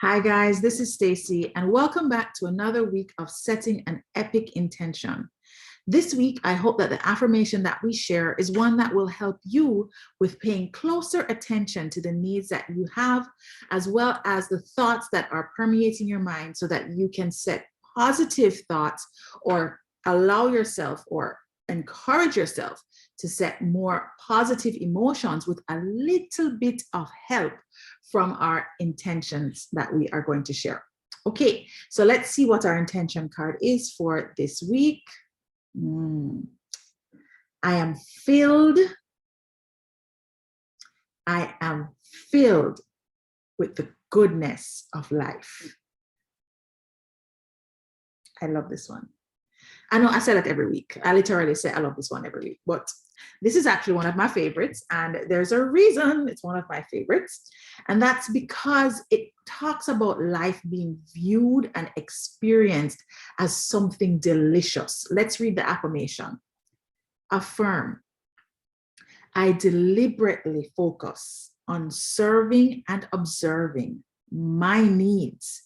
Hi guys, this is Stacy and welcome back to another week of setting an epic intention. This week, I hope that the affirmation that we share is one that will help you with paying closer attention to the needs that you have, as well as the thoughts that are permeating your mind so that you can set positive thoughts or allow yourself or encourage yourself to set more positive emotions with a little bit of help from our intentions that we are going to share. Okay, so let's see what our intention card is for this week. I am filled with the goodness of life. I love this one. I know I say that every week. I literally say I love this one every week, but this is actually one of my favorites, and there's a reason it's one of my favorites, and that's because it talks about life being viewed and experienced as something delicious. Let's read the affirmation. Affirm. I deliberately focus on serving and observing my needs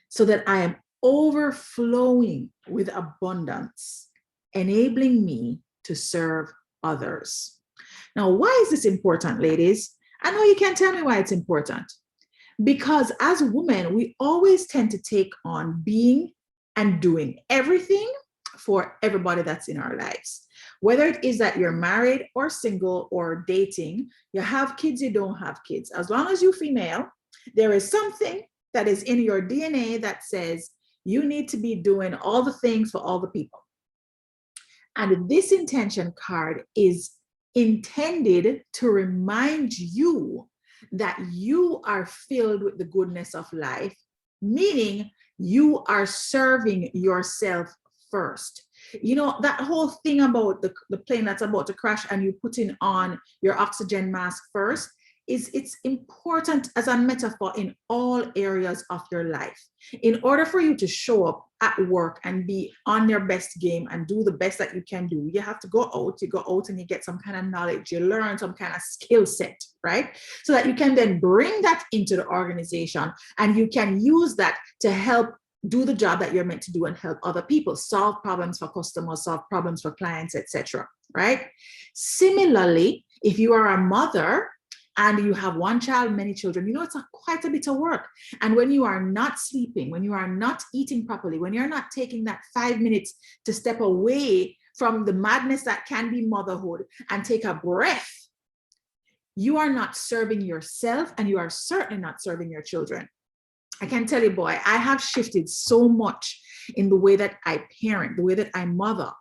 so that I am overflowing with abundance, enabling me to serve others. Now, why is this important, ladies? I know you can't tell me why it's important. Because as women, we always tend to take on being and doing everything for everybody that's in our lives. Whether it is that you're married or single or dating, you have kids, you don't have kids. As long as you're female, there is something that is in your DNA that says you need to be doing all the things for all the people. And this intention card is intended to remind you that you are filled with the goodness of life, meaning you are serving yourself first. You know, that whole thing about the plane that's about to crash and you putting on your oxygen mask first, it's important as a metaphor in all areas of your life. In order for you to show up at work and be on your best game and do the best that you can do, you have to go out, and you get some kind of knowledge, you learn some kind of skill set, right? So that you can then bring that into the organization and you can use that to help do the job that you're meant to do and help other people solve problems for customers, solve problems for clients, etc. Right? Similarly, if you are a mother and you have one child, many children, you know, it's quite a bit of work. And when you are not sleeping, when you are not eating properly, when you're not taking that 5 minutes to step away from the madness that can be motherhood and take a breath, you are not serving yourself and you are certainly not serving your children. I can tell you, boy, I have shifted so much in the way that I parent, the way that I mother,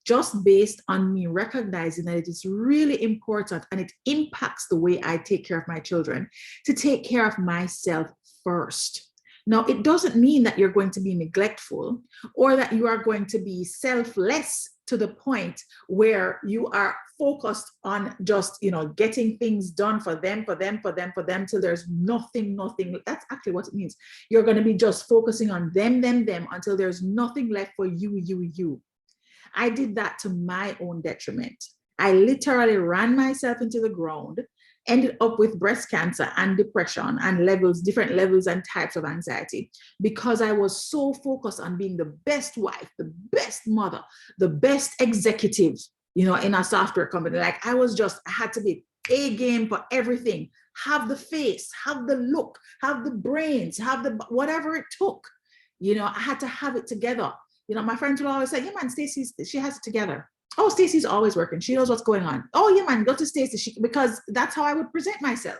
just based on me recognizing that it is really important and it impacts the way I take care of my children to take care of myself first. Now, it doesn't mean that you're going to be neglectful or that you are going to be selfless to the point where you are focused on just, getting things done for them till there's nothing. That's actually what it means. You're going to be just focusing on them until there's nothing left for you. I did that to my own detriment. I literally ran myself into the ground, ended up with breast cancer and depression and different levels and types of anxiety because I was so focused on being the best wife, the best mother, the best executive, in a software company. Like I had to be A game for everything, have the face, have the look, have the brains, have the whatever it took. I had to have it together. My friends will always say, yeah, man, she has it together. Oh, Stacey's always working. She knows what's going on. Oh, yeah, man, go to Stacey. Because that's how I would present myself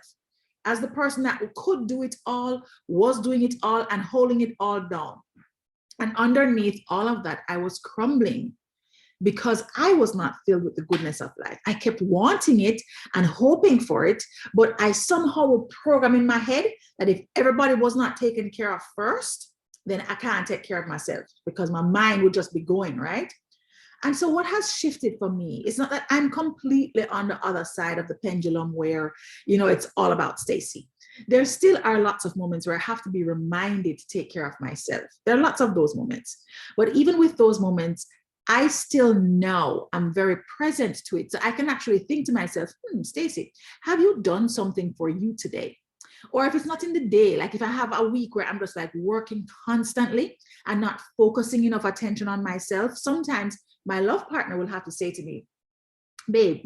as the person that could do it all, was doing it all, and holding it all down. And underneath all of that, I was crumbling because I was not filled with the goodness of life. I kept wanting it and hoping for it, but I somehow would program in my head that if everybody was not taken care of first, then I can't take care of myself because my mind would just be going, right? And so what has shifted for me is not that I'm completely on the other side of the pendulum where, it's all about Stacy. There still are lots of moments where I have to be reminded to take care of myself. There are lots of those moments. But even with those moments, I still know I'm very present to it. So I can actually think to myself, Stacy, have you done something for you today? Or if it's not in the day, like if I have a week where I'm just like working constantly and not focusing enough attention on myself, sometimes my love partner will have to say to me, babe,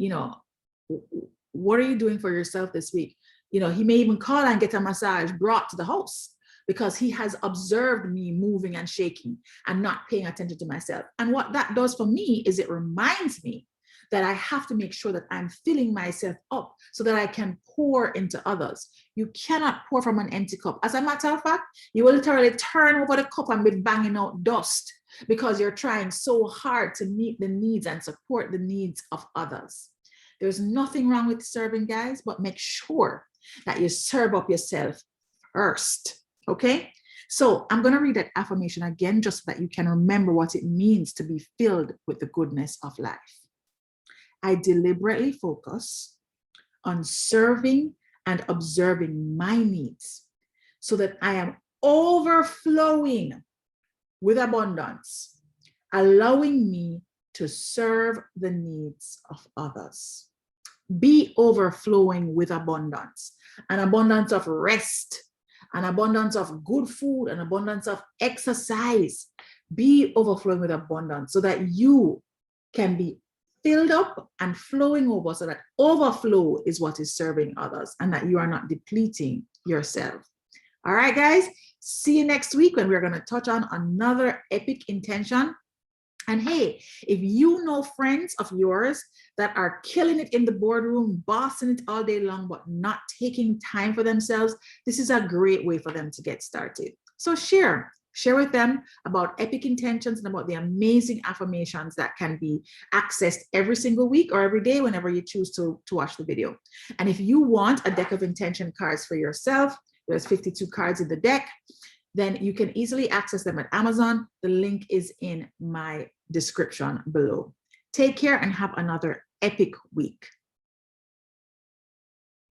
what are you doing for yourself this week? He may even call and get a massage brought to the house because he has observed me moving and shaking and not paying attention to myself. And what that does for me is it reminds me that I have to make sure that I'm filling myself up so that I can pour into others. You cannot pour from an empty cup. As a matter of fact, you will literally turn over the cup and be banging out dust because you're trying so hard to meet the needs and support the needs of others. There's nothing wrong with serving, guys, but make sure that you serve up yourself first, okay? So I'm going to read that affirmation again just so that you can remember what it means to be filled with the goodness of life. I deliberately focus on serving and observing my needs so that I am overflowing with abundance, allowing me to serve the needs of others. Be overflowing with abundance, an abundance of rest, an abundance of good food, an abundance of exercise. Be overflowing with abundance so that you can be filled up and flowing over, so that overflow is what is serving others and that you are not depleting yourself. All right, guys, see you next week when we're going to touch on another epic intention. And hey, if you know friends of yours that are killing it in the boardroom, bossing it all day long, but not taking time for themselves, this is a great way for them to get started. So share with them about epic intentions and about the amazing affirmations that can be accessed every single week or every day whenever you choose to watch the video. And if you want a deck of intention cards for yourself, there's 52 cards in the deck, then you can easily access them at Amazon. The link is in my description below. Take care and have another epic week.